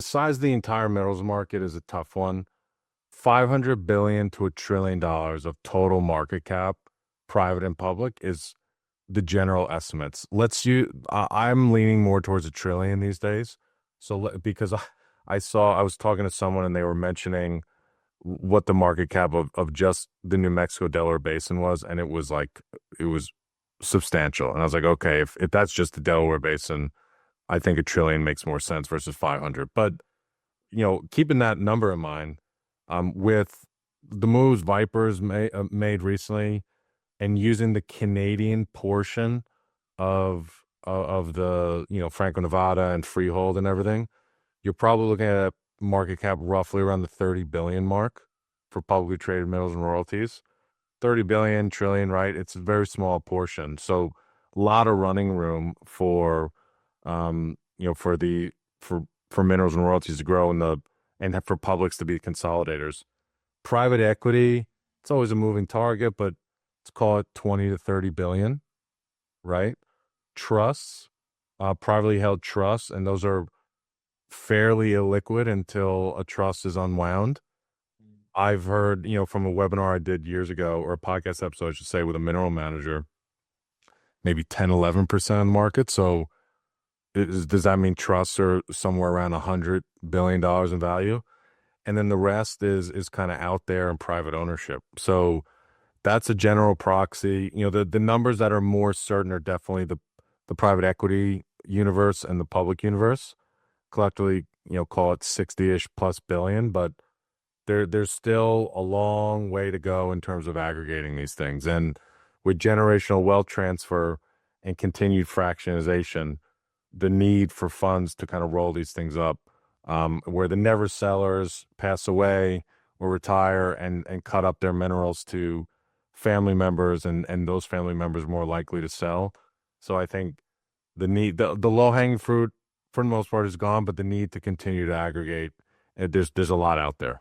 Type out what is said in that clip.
size of the entire minerals market is a tough one. 500 billion to $1 trillion of total market cap, private and public, is the general estimates. I'm leaning more towards a trillion these days. Because I was talking to someone and they were mentioning what the market cap of just the New Mexico Delaware Basin was, and it was substantial. And I was like, okay, if that's just the Delaware Basin, I think a trillion makes more sense versus 500. But keeping that number in mind, with the moves Vipers made recently, and using the Canadian portion of the Franco Nevada and Freehold and everything, you're probably looking at a market cap roughly around the 30 billion mark for publicly traded metals and royalties. 30 billion trillion, right? It's a very small portion. So a lot of running room for for for minerals and royalties to grow and for publics to be consolidators. Private equity, it's always a moving target, but let's call it 20 to 30 billion, right? Trusts, privately held trusts, and those are fairly illiquid until a trust is unwound. I've heard, from a webinar I did years ago, or a podcast episode, I should say, with a mineral manager, maybe 10, 11% of the market. So does that mean trusts are somewhere around $100 billion in value? And then the rest is kind of out there in private ownership. So that's a general proxy. The numbers that are more certain are definitely the private equity universe and the public universe. Collectively, call it 60-ish plus billion, but there's still a long way to go in terms of aggregating these things. And with generational wealth transfer and continued fractionization, the need for funds to kind of roll these things up, where the never sellers pass away or retire and cut up their minerals to family members, and those family members more likely to sell. So I think the low hanging fruit for the most part is gone, but the need to continue to aggregate, there's a lot out there.